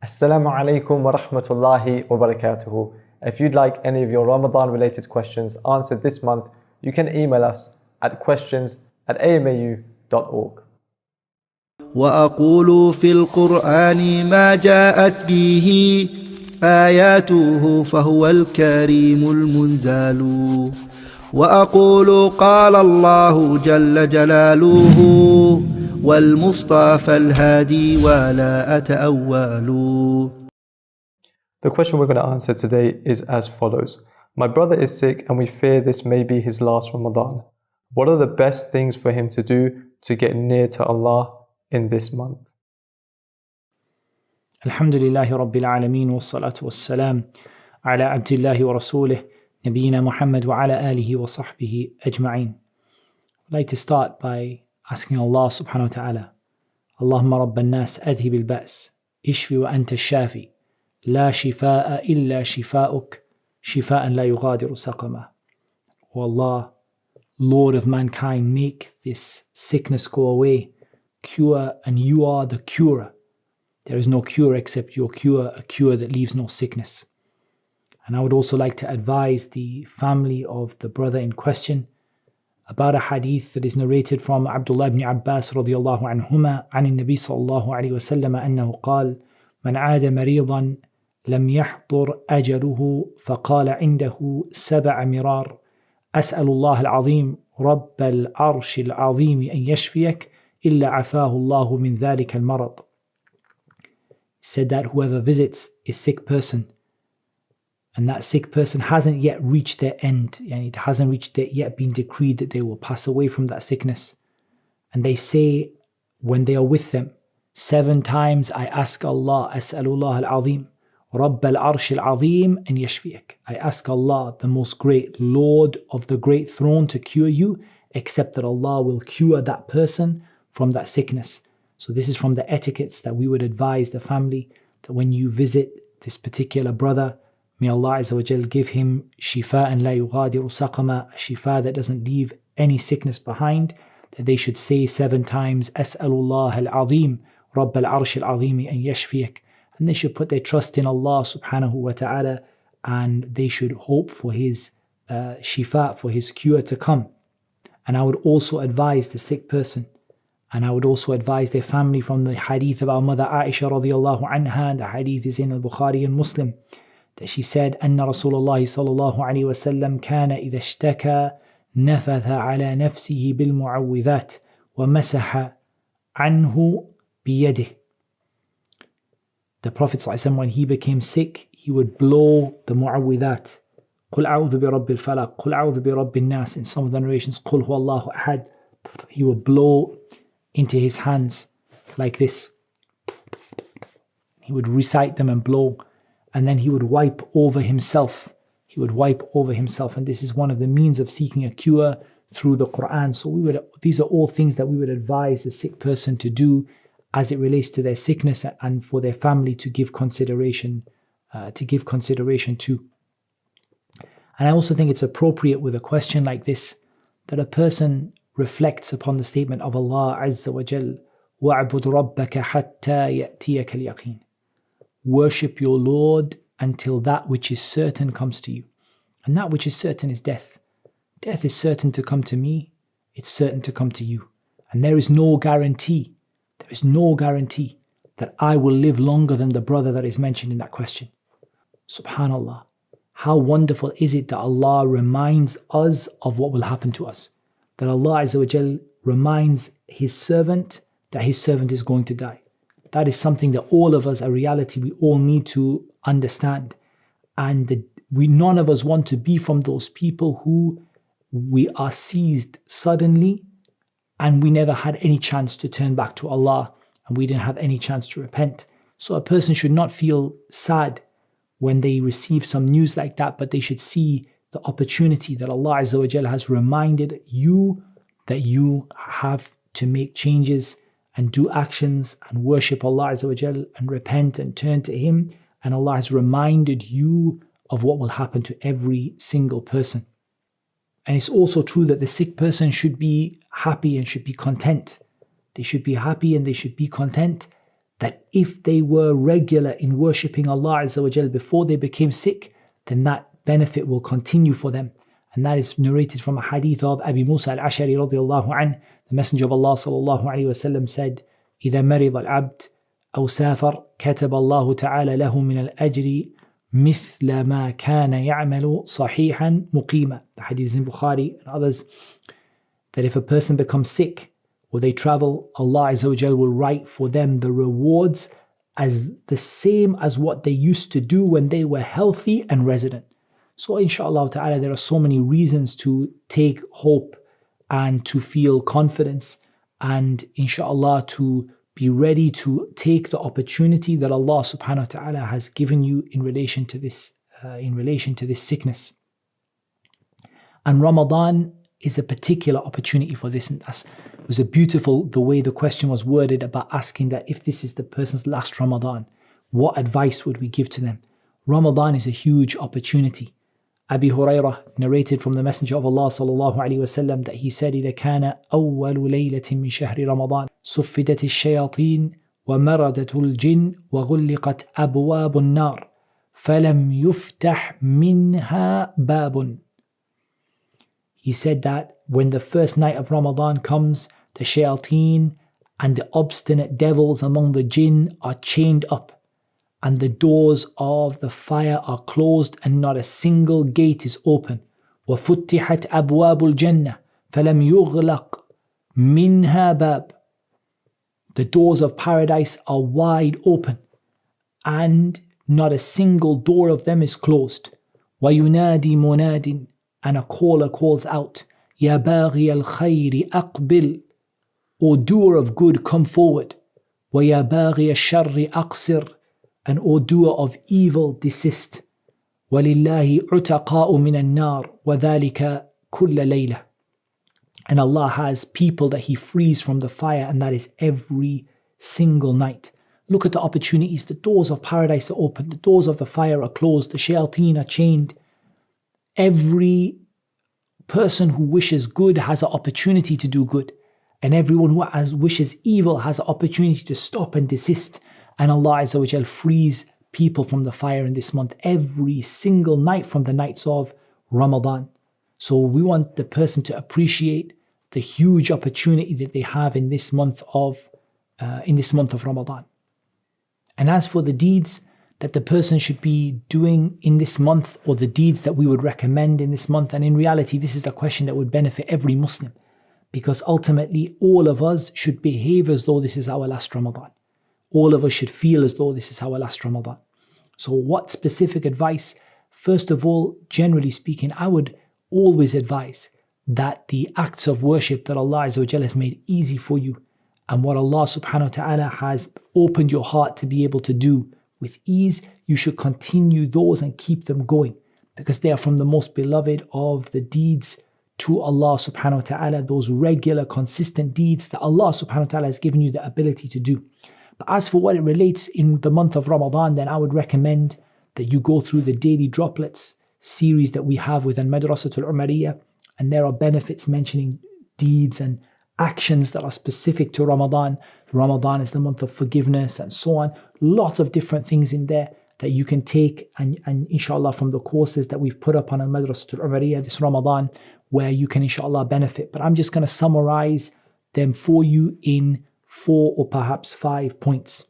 Assalamu alaikum wa rahmatullahi wa barakatuhu. If you'd like any of your Ramadan related questions answered this month, you can email us at questions@amau.org. وأقول في القرآن ما جاءت به آياته فهو الكريم المنزال وأقول قال الله جل جلاله والمصطفى الهادي ولا أتأول. The question we're going to answer today is as follows. My brother is sick and we fear this may be his last Ramadan. What are the best things for him to do to get near to Allah in this month? Alhamdulillahi Rabbil Alameen wa salatu wa salam ala abdillahi wa rasulih Nabiyyina Muhammad wa ala alihi wa sahbihi ajma'in. I'd like to start by asking Allah subhanahu wa ta'ala, Allahumma rabban nas adhib al-ba's, ishfi wa anta shafi, la shifaa illa shifa'uk, shifa'an la yughadiru saqama. O Allah, Lord of mankind, make this sickness go away, cure, and you are the curer. There is no cure except your cure, a cure that leaves no sickness. And I would also like to advise the family of the brother in question about a hadith that is narrated from Abdullah ibn Abbas radiyallahu anhuma عن النبي صلى الله عليه وسلم أنه قال من عاد مريضا لم يحضر أجله فقال عنده 7 مرار أسأل الله العظيم رب العرش العظيم أن يشفيك إلا عفاه الله من ذلك المرض. Said that whoever visits a sick person and that sick person hasn't yet reached their end, and it hasn't yet been decreed that they will pass away from that sickness, and they say when they are with them 7 times, I ask Allah, As'alullah al-Azim, Rabb al-Arsh al-Azim an yashfi'ak. I ask Allah, the most great Lord of the great throne, to cure you, except that Allah will cure that person from that sickness. So this is from the etiquettes that we would advise the family, that when you visit this particular brother, may Allah Azza wa Jal give him shifa and la yughadiru saqama, a shifa that doesn't leave any sickness behind, that they should say 7 times, As'alullah al-Azim, Rabb al-Arsh al-Azim an yashfiyak. And they should put their trust in Allah subhanahu wa ta'ala, and they should hope for his shifa, for his cure to come. And I would also advise the sick person, and I would also advise their family from the hadith of our mother Aisha radiyallahu anha, and the hadith is in al-Bukhari and Muslim, that she said, أن رسول الله صلى الله عليه وسلم كان إذا اشتكى نفث على نفسه بالمعوذات ومسح عنه بيده. The Prophet ﷺ, when he became sick, he would blow the mu'awwidhat. قل أعوذ برب الفلق, قل أعوذ برب الناس. In some of the narrations, قل هو الله أحد. He would blow into his hands like this. He would recite them and blow, and then he would wipe over himself. He would wipe over himself, and this is one of the means of seeking a cure through the Quran. So these are all things that we would advise the sick person to do as it relates to their sickness, and for their family to give consideration to. And I also think it's appropriate with a question like this that a person reflects upon the statement of Allah Azza wa Jal, وَاعْبُدْ رَبَّكَ حَتَّى يَأْتِيَكَ الْيَقِينَ. Worship your Lord until that which is certain comes to you. And that which is certain is death. Death is certain to come to me, it's certain to come to you. And there is no guarantee that I will live longer than the brother that is mentioned in that question. Subhanallah. How wonderful is it that Allah reminds us of what will happen to us. That Allah Azza wa Jal reminds His servant that His servant is going to die. That is something that all of us, a reality we all need to understand. And none of us want to be from those people who we are seized suddenly and we never had any chance to turn back to Allah, and we didn't have any chance to repent. So a person should not feel sad when they receive some news like that, but they should see the opportunity that Allah Azza wa Jal has reminded you that you have to make changes and do actions and worship Allah Azza wa Jal and repent and turn to Him. And Allah has reminded you of what will happen to every single person. And it's also true that the sick person should be happy and should be content. They should be happy and they should be content that if they were regular in worshipping Allah Azza wa Jal before they became sick, then that benefit will continue for them. And that is narrated from a hadith of Abi Musa al-Ashari radiallahu anh. The Messenger of Allah sallallahu alayhi wa sallam said, إذا مرض العبد أو سافر كتب الله تعالى له من الأجر مثل ما كان يعمل صحيحا مقيما. The hadith is in Bukhari and others, that if a person becomes sick or they travel, Allah Azza wa Jal will write for them the rewards as the same as what they used to do when they were healthy and resident. So inshallah ta'ala, there are so many reasons to take hope and to feel confidence, and inshallah to be ready to take the opportunity that Allah subhanahu wa ta'ala has given you in relation to this sickness. And Ramadan is a particular opportunity for this, and it was a beautiful the way the question was worded about asking that if this is the person's last Ramadan, what advice would we give to them? Ramadan is a huge opportunity. Abi Hurairah narrated from the Messenger of Allah sallallahu alaihi wasallam that he said, إذا كان أول ليلة من شهر رمضان صفدت الشياطين ومردت الجن وغلقت أبواب النار فلم يفتح منها باب. He said that when the first night of Ramadan comes, the shayateen and the obstinate devils among the jinn are chained up, and the doors of the fire are closed, and not a single gate is open. وَفُتِّحَتْ أَبْوَابُ الْجَنَّةِ فَلَمْ يُغْلَقْ مِنْهَا بَابٌ. The doors of paradise are wide open, and not a single door of them is closed. وَيُنَادِي مُنَادٍ. And a caller calls out, يَا بَاغِيَ الْخَيْرِ أَقْبِلْ. O doer of good, come forward. وَيَا بَاغِيَ الشَّرِّ أَقْصِرْ. And O doer of evil, desist. وَلِلَّهِ عُتَقَاءُ مِنَ النَّارِ وَذَلِكَ كُلَّ لَيْلَةٍ. And Allah has people that He frees from the fire, and that is every single night. Look at the opportunities. The doors of paradise are open. The doors of the fire are closed. The shayateen are chained. Every person who wishes good has an opportunity to do good. And everyone who wishes evil has an opportunity to stop and desist. And Allah Azza wa Jal frees people from the fire in this month every single night from the nights of Ramadan. So we want the person to appreciate the huge opportunity that they have in this month of Ramadan. And as for the deeds that the person should be doing in this month, or the deeds that we would recommend in this month, and in reality this is a question that would benefit every Muslim, because ultimately all of us should behave as though this is our last Ramadan. All of us should feel as though this is our last Ramadan. So what specific advice? First of all, generally speaking, I would always advise that the acts of worship that Allah Azza wa Jalla has made easy for you, and what Allah subhanahu wa ta'ala has opened your heart to be able to do with ease, you should continue those and keep them going, because they are from the most beloved of the deeds to Allah subhanahu wa ta'ala, those regular, consistent deeds that Allah subhanahu wa ta'ala has given you the ability to do. But as for what it relates in the month of Ramadan, then I would recommend that you go through the Daily Droplets series that we have within Madrasatul Umariyah, and there are benefits mentioning deeds and actions that are specific to Ramadan. Ramadan is the month of forgiveness and so on. Lots of different things in there that you can take, and inshallah from the courses that we've put up on Madrasatul Umariyah this Ramadan, where you can inshallah benefit. But I'm just going to summarize them for you in 4 or perhaps 5 points.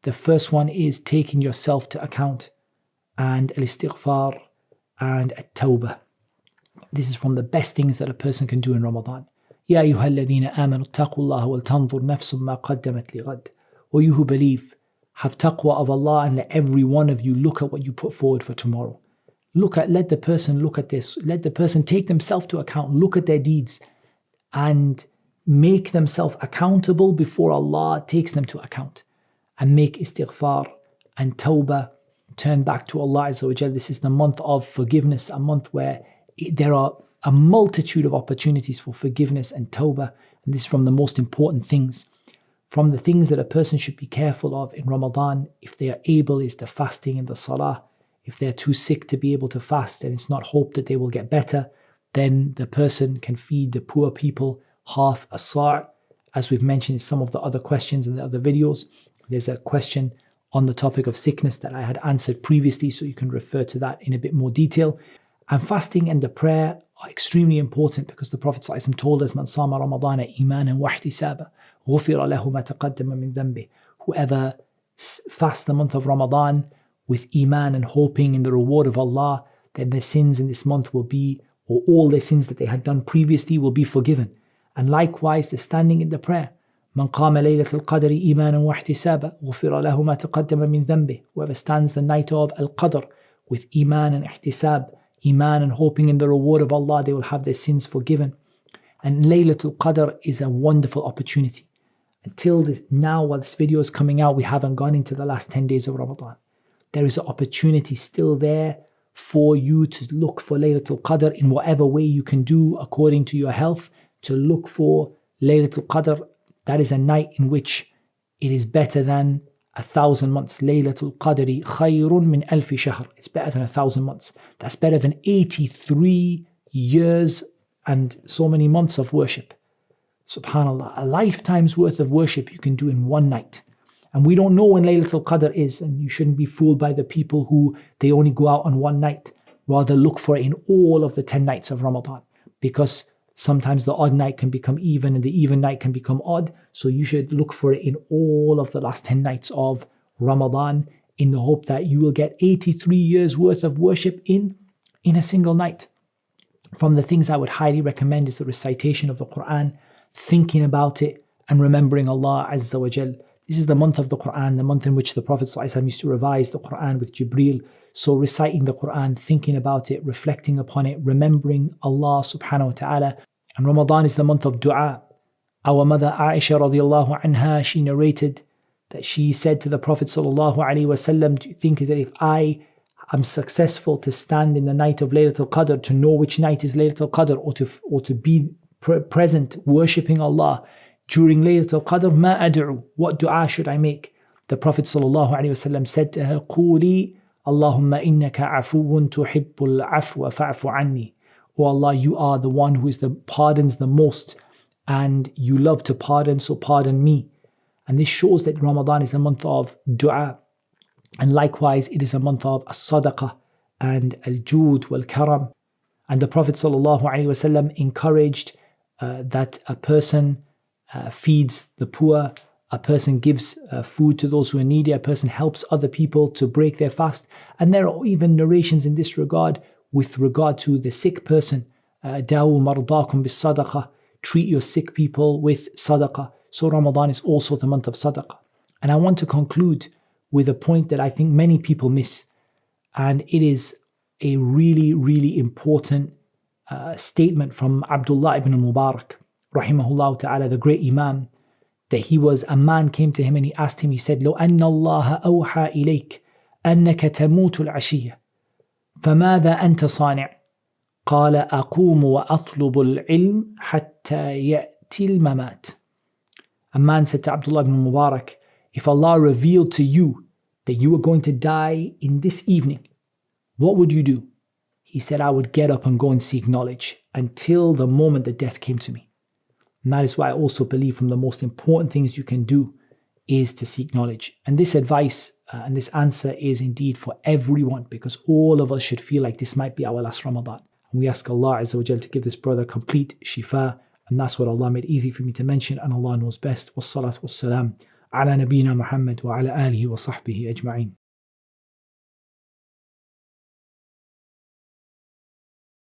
The first one is taking yourself to account, and al-istighfar and at-tawbah. This is from the best things that a person can do in Ramadan. Ya ayyuhalladhina amanu ittaqullaha wal tanzur nafsum ma qaddamat lighad. O you who believe, have taqwa of Allah, and let every one of you look at what you put forward for tomorrow. Let the person look at this. Let the person take themselves to account, look at their deeds, and make themselves accountable before Allah takes them to account. And make istighfar and tawbah, turn back to Allah Azza wa Jal. This is the month of forgiveness, a month where there are a multitude of opportunities for forgiveness and tawbah. And this is from the most important things. From the things that a person should be careful of in Ramadan, if they are able, is the fasting and the salah. If they're too sick to be able to fast and it's not hope that they will get better, then the person can feed the poor people half a sa', as we've mentioned in some of the other questions in the other videos. There's a question on the topic of sickness that I had answered previously, so you can refer to that in a bit more detail. And fasting and the prayer are extremely important because the Prophet ﷺ told us, "Man sama Ramadana imanan wa ihtisaba, ghufira lahu ma taqaddama min dhanbi." Whoever fasts the month of Ramadan with iman and hoping in the reward of Allah, then their sins in this month will be, or all their sins that they had done previously will be forgiven. And likewise, the standing in the prayer. من قام ليلة القدر إيمانا واحتسابا غفر له ما تقدم من ذنبه. Whoever stands the night of Al-Qadr with iman and ihtisab, iman and hoping in the reward of Allah, they will have their sins forgiven. And Laylatul Qadr is a wonderful opportunity. Until now, while this video is coming out, we haven't gone into the last 10 days of Ramadan. There is an opportunity still there for you to look for Laylatul Qadr in whatever way you can do according to your health, to look for Laylatul Qadr. That is a night in which it is better than 1,000 months. Laylatul Qadri khayrun min alfi shahr. It's better than 1,000 months. That's better than 83 years and so many months of worship. SubhanAllah, a lifetime's worth of worship you can do in one night. And we don't know when Laylatul Qadr is, and you shouldn't be fooled by the people who they only go out on one night. Rather look for it in all of the 10 nights of Ramadan, because sometimes the odd night can become even and the even night can become odd. So you should look for it in all of the last 10 nights of Ramadan in the hope that you will get 83 years worth of worship in a single night. From the things I would highly recommend is the recitation of the Quran, thinking about it and remembering Allah Azza wa Jal. This is the month of the Quran, the month in which the Prophet ﷺ used to revise the Quran with Jibreel. So reciting the Quran, thinking about it, reflecting upon it, remembering Allah subhanahu wa ta'ala. And Ramadan is the month of dua. Our mother Aisha radiallahu anha, she narrated that she said to the Prophet sallallahu alaihi wasallam, do you think that if I am successful to stand in the night of Laylatul Qadr, to know which night is Laylatul Qadr, or to be present worshipping Allah during Laylatul Qadr, ma ad'u, what dua should I make? The Prophet sallallahu alaihi wasallam said to her, Quli Allahumma innaka afuun tuhibbul afwa fa'fu anni. O Allah, you are the one who pardons the most, and you love to pardon, so pardon me. And this shows that Ramadan is a month of dua. And likewise, it is a month of as-sadaqah and al-jud wal-karam. And the Prophet ﷺ encouraged that a person feeds the poor, a person gives food to those who are needy, a person helps other people to break their fast. And there are even narrations in this regard with regard to the sick person. Dawu mardakum bis sadaqah. Treat your sick people with sadaqah. So Ramadan is also the month of sadaqah. And I want to conclude with a point that I think many people miss. And it is a really, really important statement from Abdullah ibn Mubarak, rahimahullah ta'ala, the great Imam, that a man came to him and he asked him, he said, لو أن الله أوحى إليك أنك تموت العشية فماذا أنت صانع؟ قال أقوم وأطلب العلم حتى يأتي الممات. A man said to Abdullah ibn Mubarak, if Allah revealed to you that you were going to die in this evening, what would you do? He said, I would get up and go and seek knowledge until the moment that death came to me. And that is why I also believe from the most important things you can do is to seek knowledge. And this advice and this answer is indeed for everyone, because all of us should feel like this might be our last Ramadan. And we ask Allah Azza wa Jal to give this brother complete shifa. And that's what Allah made easy for me to mention, and Allah knows best. Wassalatu wassalam ala nabina Muhammad wa ala alihi wa sahbihi ajma'in.